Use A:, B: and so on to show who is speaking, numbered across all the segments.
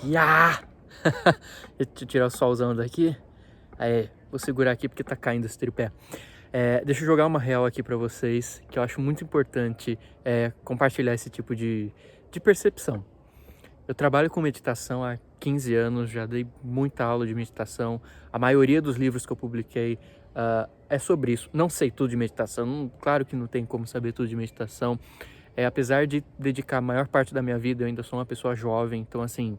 A: Ya! Deixa eu tirar o solzão daqui. Aí, vou segurar aqui porque tá caindo esse tripé. Deixa eu jogar uma real aqui pra vocês, que eu acho muito importante compartilhar esse tipo de percepção. Eu trabalho com meditação há 15 anos, já dei muita aula de meditação. A maioria dos livros que eu publiquei é sobre isso. Não sei tudo de meditação, claro que não tem como saber tudo de meditação. Apesar de dedicar a maior parte da minha vida, eu ainda sou uma pessoa jovem, então assim,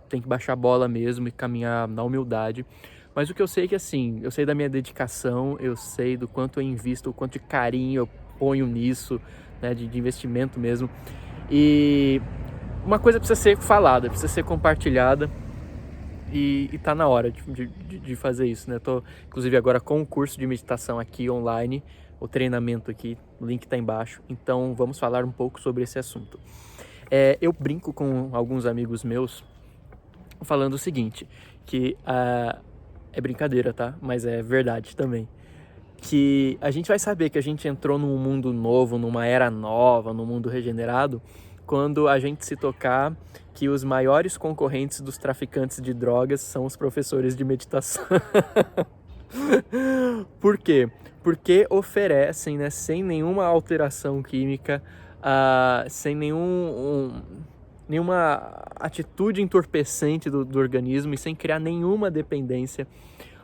A: tem que baixar a bola mesmo e caminhar na humildade. Mas o que eu sei é que assim, eu sei da minha dedicação, eu sei do quanto eu invisto, o quanto de carinho eu ponho nisso, né, de investimento mesmo. E uma coisa precisa ser falada, precisa ser compartilhada e tá na hora de fazer isso, né? Tô, inclusive, agora com um curso de meditação aqui online, o treinamento aqui, o link tá embaixo. Então, vamos falar um pouco sobre esse assunto. Eu brinco com alguns amigos meus falando o seguinte, que é brincadeira, tá? Mas é verdade também. Que a gente vai saber que a gente entrou num mundo novo, numa era nova, num mundo regenerado, quando a gente se tocar que os maiores concorrentes dos traficantes de drogas são os professores de meditação. Por quê? Porque oferecem, né, sem nenhuma alteração química, sem nenhuma atitude entorpecente do organismo e sem criar nenhuma dependência,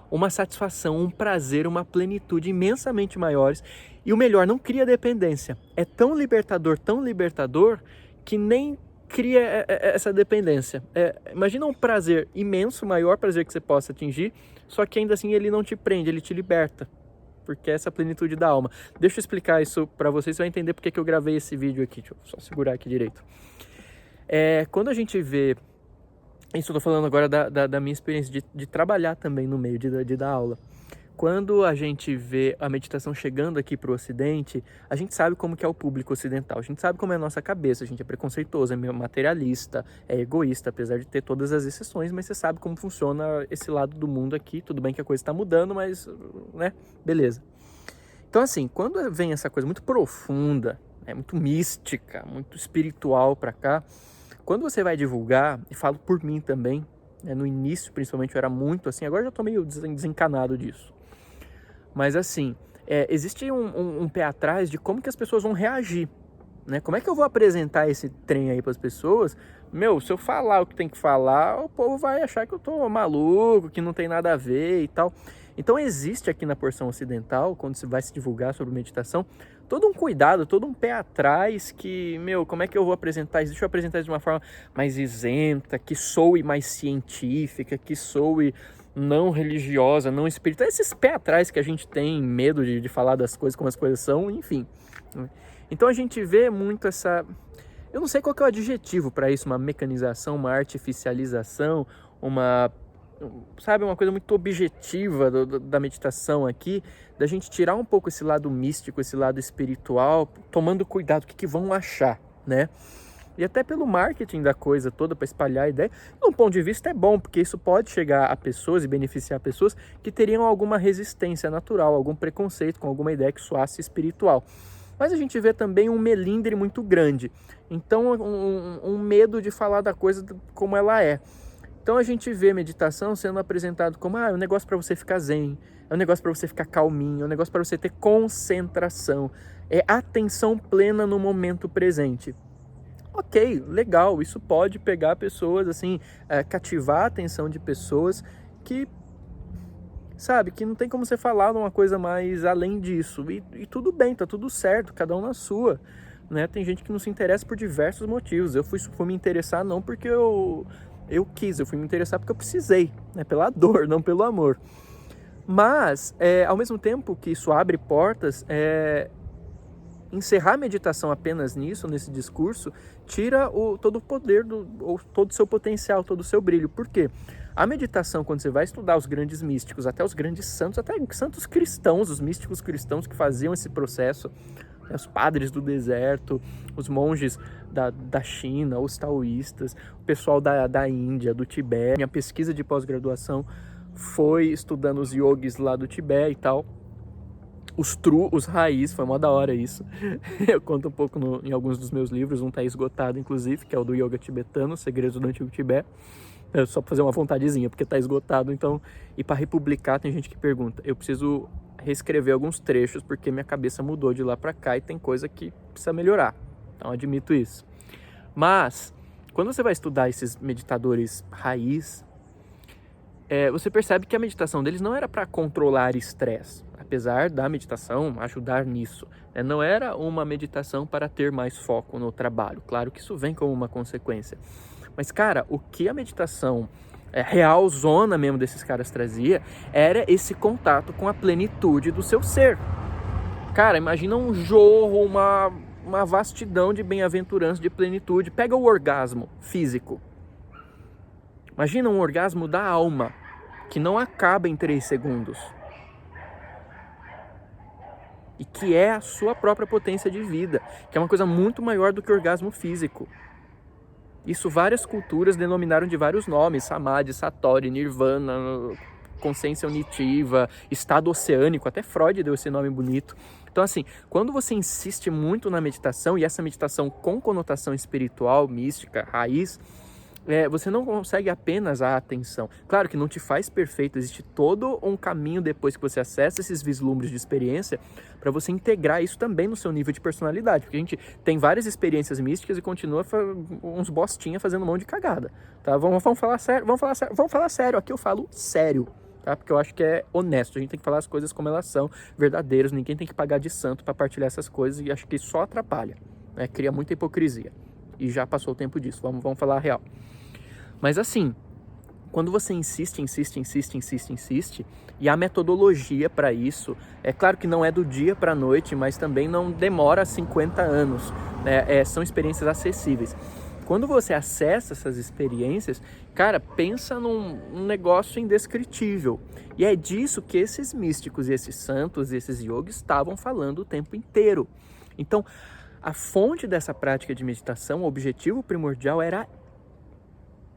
A: uma satisfação, um prazer, uma plenitude imensamente maiores. E o melhor, não cria dependência. É tão libertador, que nem cria essa dependência. Imagina um prazer imenso, o maior prazer que você possa atingir, só que ainda assim ele não te prende, ele te liberta. Porque é essa plenitude da alma. Deixa eu explicar isso pra vocês, você vai entender porque que eu gravei esse vídeo aqui. Deixa eu só segurar aqui direito. Quando a gente vê... Isso eu tô falando agora da minha experiência de trabalhar também no meio, de dar aula. Quando a gente vê a meditação chegando aqui para o Ocidente, a gente sabe como que é o público ocidental, a gente sabe como é a nossa cabeça, a gente é preconceituoso, é materialista, é egoísta, apesar de ter todas as exceções, mas você sabe como funciona esse lado do mundo aqui. Tudo bem que a coisa está mudando, mas, né, beleza. Então assim, quando vem essa coisa muito profunda, muito mística, muito espiritual para cá, quando você vai divulgar, e falo por mim também, no início principalmente eu era muito assim, agora já tô meio desencanado disso. Mas assim, existe um pé atrás de como que as pessoas vão reagir, né? Como é que eu vou apresentar esse trem aí para as pessoas? Se eu falar o que tem que falar, o povo vai achar que eu tô maluco, que não tem nada a ver e tal. Então existe aqui na porção ocidental, quando se vai se divulgar sobre meditação, todo um cuidado, todo um pé atrás que, como é que eu vou apresentar isso? Deixa eu apresentar isso de uma forma mais isenta, que soe mais científica, que soe não religiosa, não espiritual. Esses pé atrás que a gente tem medo de falar das coisas como as coisas são, enfim. Então a gente vê muito essa... Eu não sei qual que é o adjetivo para isso, uma mecanização, uma artificialização, uma coisa muito objetiva da meditação aqui, da gente tirar um pouco esse lado místico, esse lado espiritual, tomando cuidado, o que vão achar, né? E até pelo marketing da coisa toda, para espalhar a ideia, de um ponto de vista é bom, porque isso pode chegar a pessoas e beneficiar pessoas que teriam alguma resistência natural, algum preconceito com alguma ideia que soasse espiritual. Mas a gente vê também um melindre muito grande, então um medo de falar da coisa como ela é. Então a gente vê meditação sendo apresentado como é um negócio para você ficar zen, é um negócio para você ficar calminho, é um negócio para você ter concentração, é atenção plena no momento presente. Ok, legal, isso pode pegar pessoas, assim, cativar a atenção de pessoas que, sabe, que não tem como você falar uma coisa mais além disso. E tudo bem, tá tudo certo, cada um na sua, né? Tem gente que não se interessa por diversos motivos. Eu fui me interessar não porque eu quis, eu fui me interessar porque eu precisei, né? Pela dor, não pelo amor. Mas, ao mesmo tempo que isso abre portas, encerrar a meditação apenas nisso, nesse discurso, tira todo o poder, ou todo o seu potencial, todo o seu brilho. Por quê? A meditação, quando você vai estudar os grandes místicos, até os grandes santos, até santos cristãos, os místicos cristãos que faziam esse processo, né, os padres do deserto, os monges da China, os taoístas, o pessoal da Índia, do Tibete. Minha pesquisa de pós-graduação foi estudando os yogis lá do Tibete e tal. os raiz, foi mó da hora isso. Eu conto um pouco em alguns dos meus livros, um tá esgotado inclusive, que é o do Yoga Tibetano, Segredos do Antigo Tibete. É só pra fazer uma vontadezinha, porque tá esgotado, então... E para republicar, tem gente que pergunta, eu preciso reescrever alguns trechos, porque minha cabeça mudou de lá para cá e tem coisa que precisa melhorar. Então, admito isso. Mas, quando você vai estudar esses meditadores raiz, você percebe que a meditação deles não era para controlar estresse, apesar da meditação ajudar nisso. Não era uma meditação para ter mais foco no trabalho. Claro que isso vem como uma consequência. Mas, cara, o que a meditação real zona mesmo desses caras trazia era esse contato com a plenitude do seu ser. Cara, imagina um jorro, uma vastidão de bem-aventurança, de plenitude. Pega o orgasmo físico. Imagina um orgasmo da alma, que não acaba em 3 segundos. E que é a sua própria potência de vida, que é uma coisa muito maior do que o orgasmo físico. Isso várias culturas denominaram de vários nomes, Samadhi, Satori, Nirvana, consciência unitiva, estado oceânico, até Freud deu esse nome bonito. Então assim, quando você insiste muito na meditação, e essa meditação com conotação espiritual, mística, raiz, você não consegue apenas a atenção. Claro que não te faz perfeito, existe todo um caminho depois que você acessa esses vislumbres de experiência para você integrar isso também no seu nível de personalidade, porque a gente tem várias experiências místicas e continua uns bostinha fazendo um monte de cagada, tá? Vamos falar sério, aqui eu falo sério, tá? Porque eu acho que é honesto, a gente tem que falar as coisas como elas são, verdadeiras, ninguém tem que pagar de santo para partilhar essas coisas e acho que isso só atrapalha, né? Cria muita hipocrisia. E já passou o tempo disso, vamos falar a real. Mas assim, quando você insiste, e a metodologia para isso, é claro que não é do dia para a noite, mas também não demora 50 anos, né? São experiências acessíveis. Quando você acessa essas experiências, cara, pensa num negócio indescritível. E é disso que esses místicos, e esses santos, e esses yogis estavam falando o tempo inteiro. Então, a fonte dessa prática de meditação, o objetivo primordial era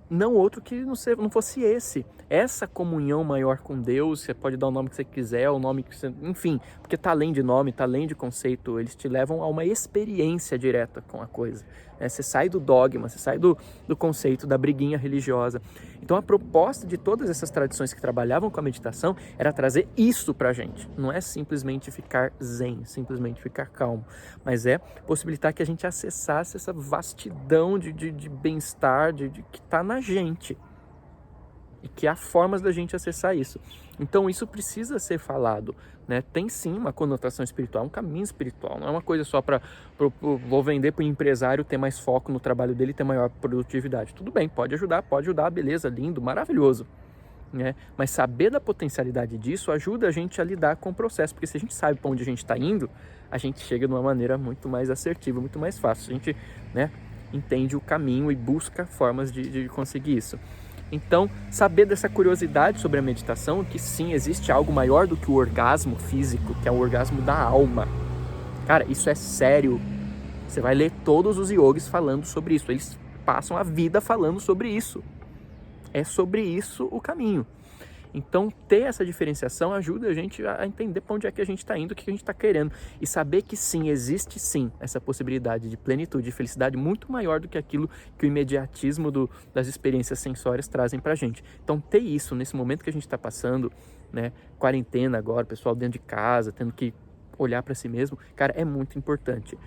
A: não outro que não fosse esse. Essa comunhão maior com Deus, você pode dar o nome que você quiser, o nome que você... Enfim, porque tá além de nome, tá além de conceito, eles te levam a uma experiência direta com a coisa. Você sai do dogma, você sai do conceito da briguinha religiosa. Então a proposta de todas essas tradições que trabalhavam com a meditação era trazer isso pra gente. Não é simplesmente ficar zen, simplesmente ficar calmo, mas é possibilitar que a gente acessasse essa vastidão de bem-estar que tá na gente. E que há formas da gente acessar isso. Então isso precisa ser falado, né? Tem sim uma conotação espiritual, um caminho espiritual. Não é uma coisa só para vou vender para o empresário ter mais foco no trabalho dele e ter maior produtividade. Tudo bem, pode ajudar, beleza, lindo, maravilhoso. Né? Mas saber da potencialidade disso ajuda a gente a lidar com o processo. Porque se a gente sabe para onde a gente está indo, a gente chega de uma maneira muito mais assertiva, muito mais fácil. A gente, né, entende o caminho e busca formas de conseguir isso. Então, saber dessa curiosidade sobre a meditação, que sim, existe algo maior do que o orgasmo físico, que é o orgasmo da alma. Cara, isso é sério. Você vai ler todos os yogis falando sobre isso. Eles passam a vida falando sobre isso. É sobre isso o caminho. Então, ter essa diferenciação ajuda a gente a entender para onde é que a gente está indo, o que a gente está querendo. E saber que sim, existe sim essa possibilidade de plenitude, de felicidade muito maior do que aquilo que o imediatismo das experiências sensórias trazem para a gente. Então, ter isso nesse momento que a gente está passando, né, quarentena agora, o pessoal dentro de casa, tendo que olhar para si mesmo, cara, é muito importante.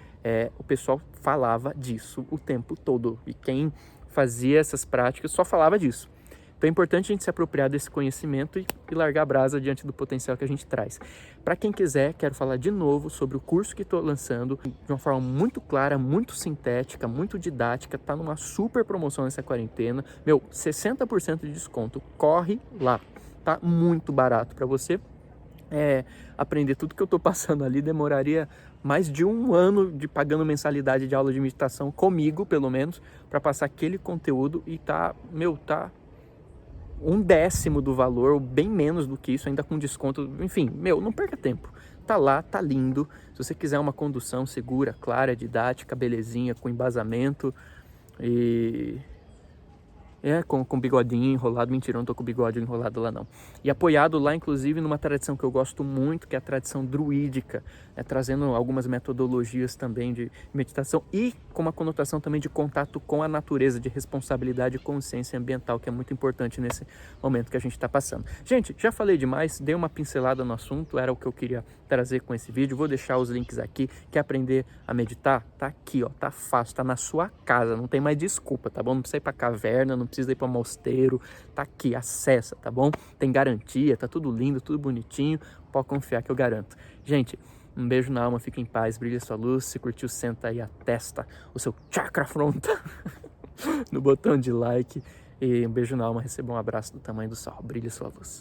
A: O pessoal falava disso o tempo todo. E quem fazia essas práticas só falava disso. Então é importante a gente se apropriar desse conhecimento e largar a brasa diante do potencial que a gente traz. Para quem quiser, quero falar de novo sobre o curso que estou lançando de uma forma muito clara, muito sintética, muito didática. Está numa super promoção nessa quarentena. 60% de desconto. Corre lá. Tá muito barato para você. Aprender tudo que eu estou passando ali demoraria mais de 1 ano de pagando mensalidade de aula de meditação comigo, pelo menos, para passar aquele conteúdo e tá 1/10 do valor, ou bem menos do que isso, ainda com desconto. Enfim, não perca tempo. Tá lá, tá lindo. Se você quiser uma condução segura, clara, didática, belezinha, com embasamento e Com bigodinho enrolado. Mentira, eu não tô com o bigode enrolado lá não. E apoiado lá, inclusive, numa tradição que eu gosto muito, que é a tradição druídica, né, trazendo algumas metodologias também de meditação e com uma conotação também de contato com a natureza, de responsabilidade e consciência ambiental, que é muito importante nesse momento que a gente está passando. Gente, já falei demais, dei uma pincelada no assunto, era o que eu queria trazer com esse vídeo. Vou deixar os links aqui. Quer aprender a meditar? Tá aqui, ó, tá fácil, tá na sua casa, não tem mais desculpa, tá bom? Não precisa ir pra caverna, não precisa ir para mosteiro, tá aqui, acessa, tá bom? Tem garantia, tá tudo lindo, tudo bonitinho, pode confiar que eu garanto. Gente, um beijo na alma, fique em paz, brilha sua luz. Se curtiu, senta aí a testa, o seu chakra frontal no botão de like. E um beijo na alma, receba um abraço do tamanho do sol, brilha sua luz.